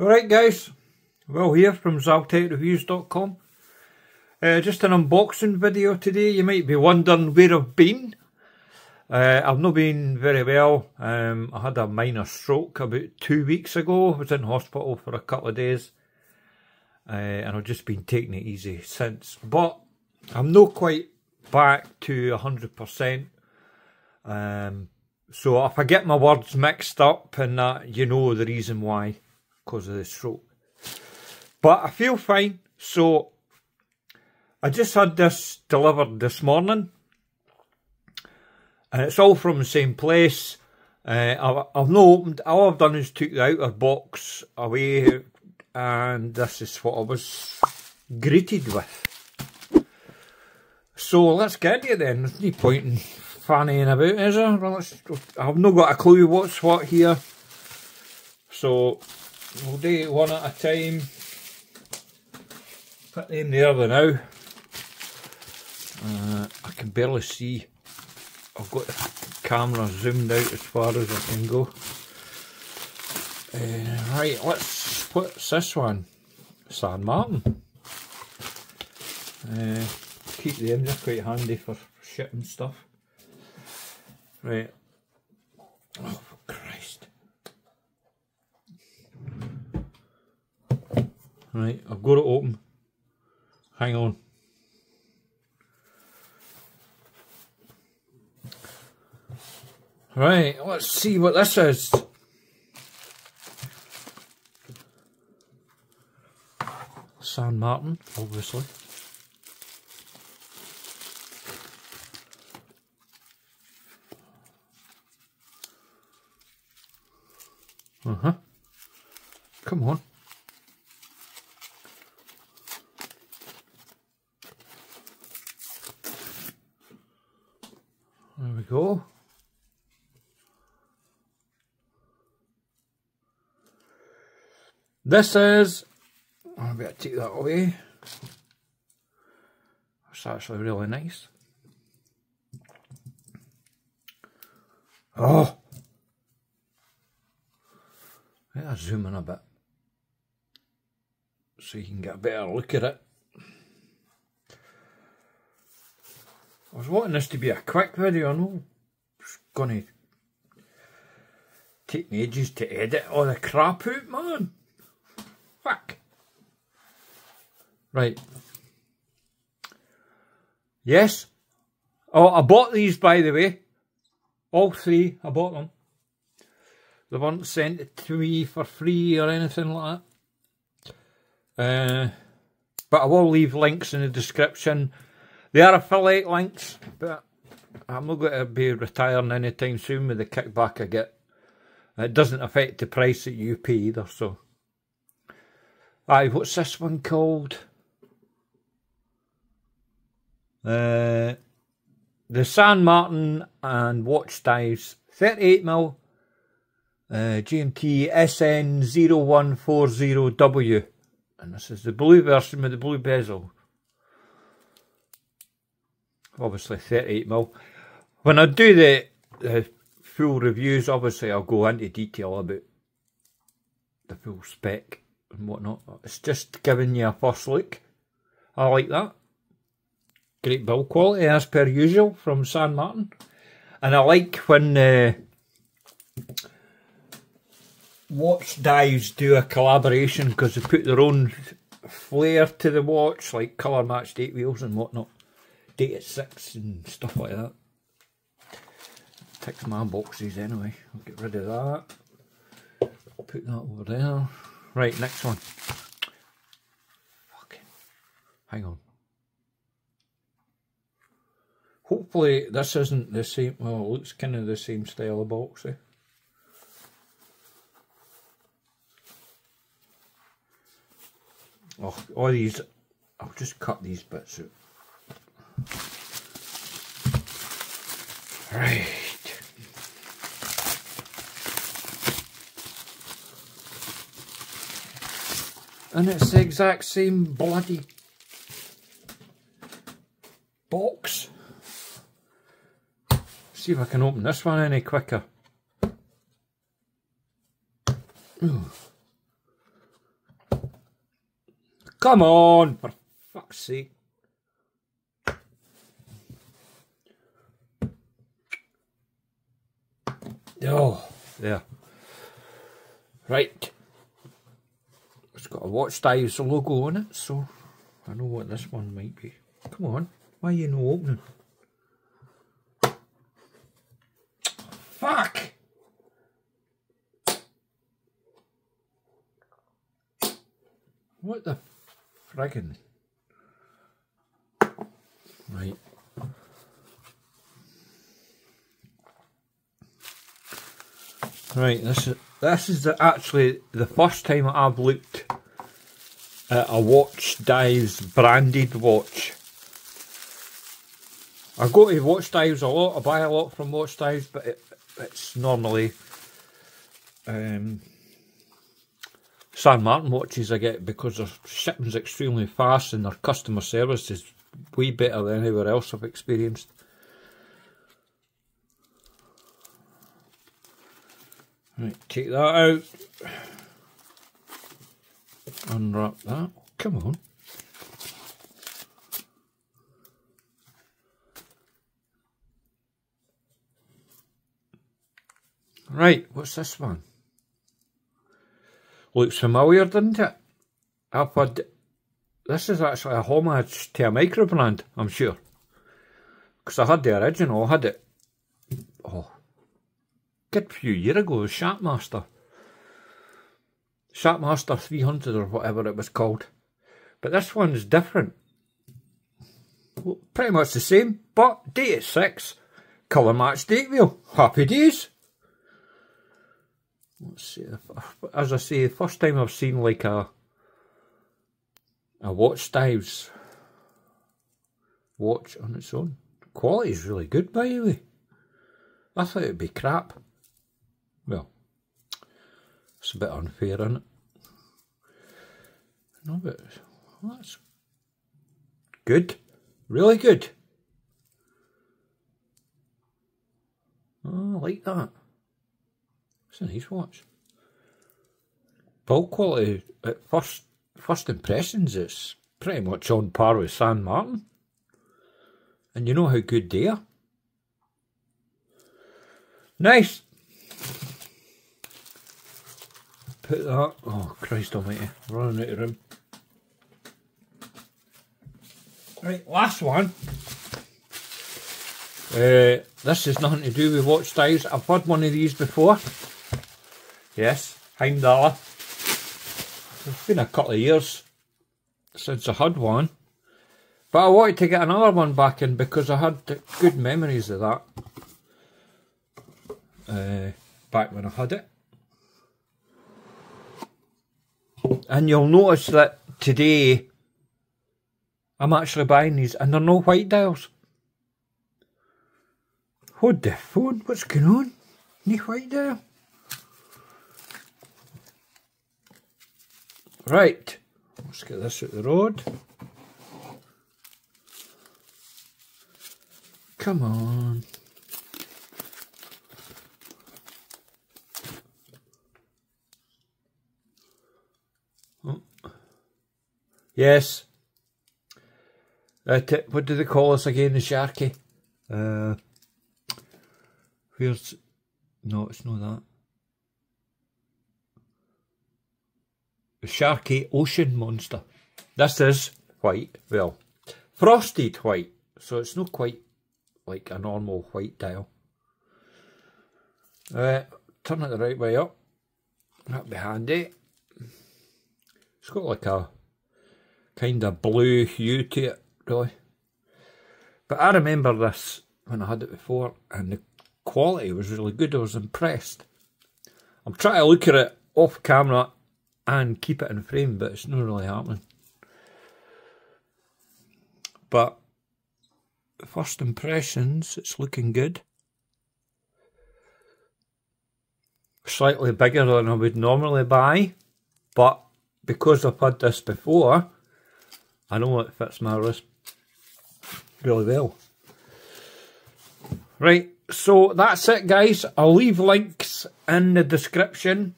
Alright guys, Will here from ZaltekReviews.com. Just an unboxing video today. You might be wondering where I've been. I've not been very well. I had a minor stroke about 2 weeks ago. I was in hospital for a couple of days. And I've just been taking it easy since. But I'm not quite back to 100%. So if I get my words mixed up and that, you know the reason why. Because of the stroke. But I feel fine. So I just had this delivered this morning. And it's all from the same place. I've not opened. All I've done is took the outer box away. And this is what I was greeted with. So let's get you then. There's no point in fannying about, is there? Well, I've not got a clue what's what here. So we'll do it one at a time. Put them there now. I can barely see. I've got the camera zoomed out as far as I can go. Right, what's this one? San Martin. Keep them, they're quite handy for shipping stuff. Right. Oh, for Christ. Right, I've got it open. Hang on. Right, let's see what this is. San Martin, obviously. Come on. There we go. This is, I better take that away. It's actually really nice. Oh! I'll zoom in a bit so you can get a better look at it. I was wanting this to be a quick video. I know it's going to take me ages to edit all the crap out, man. Fuck. Right. Yes. Oh, I bought these, by the way. All three, I bought them. They weren't sent to me for free or anything like that. But I will leave links in the description. They are affiliate links, but I'm not going to be retiring anytime soon with the kickback I get. It doesn't affect the price that you pay either, so. Aye, what's this one called? The San Martin and Watchdives 38mm GMT SN0140W. And this is the blue version with the blue bezel. Obviously 38mm. When I do the full reviews, obviously I'll go into detail about the full spec and whatnot. It's just giving you a first look. I like that. Great build quality as per usual from San Martin. And I like when Watchdives do a collaboration because they put their own flair to the watch, like colour matched 8 wheels and whatnot. Date 6 and stuff like that. Ticks my boxes anyway. I'll get rid of that. Put that over there. Right, next one. Fucking. Hang on. Hopefully this isn't the same. Well, it looks kind of the same style of box. Oh, all these. I'll just cut these bits out. Right. And it's the exact same bloody box. See if I can open this one any quicker. Ooh. Come on, for fuck's sake. Oh, there. Right. It's got a Watchdives logo on it, so I know what this one might be. Come on, why are you no opening? Fuck! What the friggin'? Right. Right, this is actually the first time I've looked at a Watchdives branded watch. I go to Watchdives a lot, I buy a lot from Watchdives, but it's normally San Martin watches I get because their shipping's extremely fast and their customer service is way better than anywhere else I've experienced. Right, take that out. Unwrap that. Come on. Right, what's this one? Looks familiar, doesn't it? I've had... This is actually a homage to a micro brand, I'm sure. Because I had the original, I had it... Oh, good few years ago, Sharkmaster. Sharkmaster 300 or whatever it was called. But this one's different. Well, pretty much the same, but dated 6. Colour match date wheel. Happy days. Let's see, as I say, the first time I've seen like a Watchdives watch on its own. The quality is really good, by the way. I thought it'd be crap. Well, it's a bit unfair, isn't it? No, but that's good. Really good. Oh, I like that. It's a nice watch. Build quality at first impressions, it's pretty much on par with San Martin. And you know how good they are. Nice. Put that. Oh Christ almighty, running out of room. Right, last one. This has nothing to do with Watchdives. I've had one of these before. Yes, Heimdallr. It's been a couple of years since I had one. But I wanted to get another one back in because I had good memories of that. Back when I had it. And you'll notice that today I'm actually buying these and they're no white dials. Hold the phone, what's going on? No white dial? Right, let's get this out the road. Come on. Oh. Yes. What do they call us again, the Sharkey? Where's... No, it's not that. The Sharkey OceanMonster. This is white, well, frosted white, so it's not quite like a normal white dial. Turn it the right way up. That'd be handy. It's got like a kind of blue hue to it, really. But I remember this when I had it before, and the quality was really good. I was impressed. I'm trying to look at it off camera and keep it in frame, but it's not really happening. But first impressions, it's looking good. Slightly bigger than I would normally buy, but because I've had this before, I know it fits my wrist really well. Right, so that's it guys. I'll leave links in the description.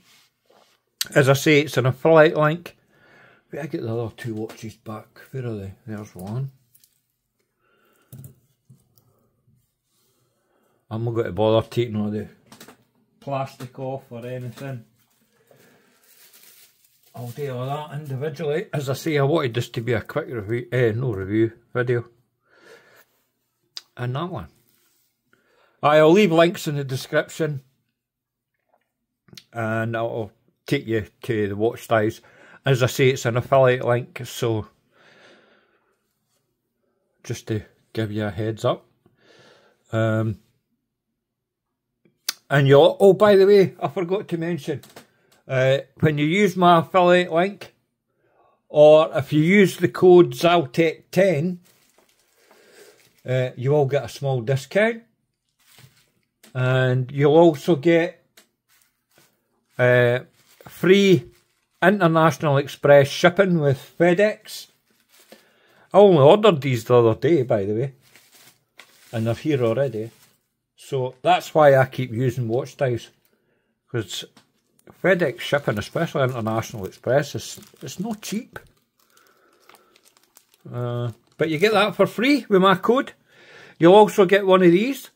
As I say, it's an affiliate link. Wait, I get the other two watches back. Where are they? There's one. I'm not going to bother taking all the plastic off or anything. I'll do all that individually. As I say, I wanted this to be a quick review, no review video. And that one. I'll leave links in the description. And I'll take you to the Watchdives. As I say, it's an affiliate link, so just to give you a heads up. And you'll, oh, by the way, I forgot to mention, when you use my affiliate link, or if you use the code Zaltek10, you will get a small discount. And you'll also get free international express shipping with FedEx. I only ordered these the other day, by the way, and they're here already. So that's why I keep using Watchdives, because FedEx shipping, especially international express, it's not cheap. But you get that for free with my code. You'll also get one of these.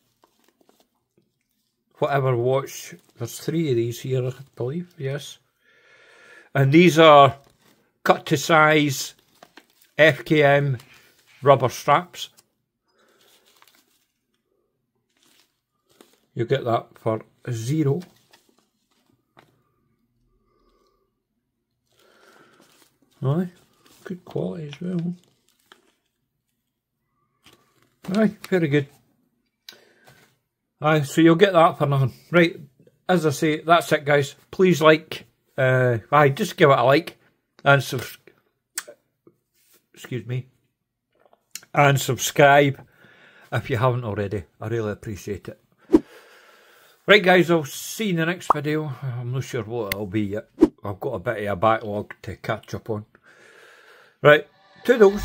Whatever watch, there's 3 of these here, I believe, yes. And these are cut to size FKM rubber straps. You get that for €0. Aye, good quality as well. Aye, very good. Aye, so you'll get that for nothing. Right, as I say, that's it guys. Please like, just give it a like and and subscribe if you haven't already. I really appreciate it. Right guys, I'll see you in the next video. I'm not sure what it'll be yet. I've got a bit of a backlog to catch up on. Right, toodles.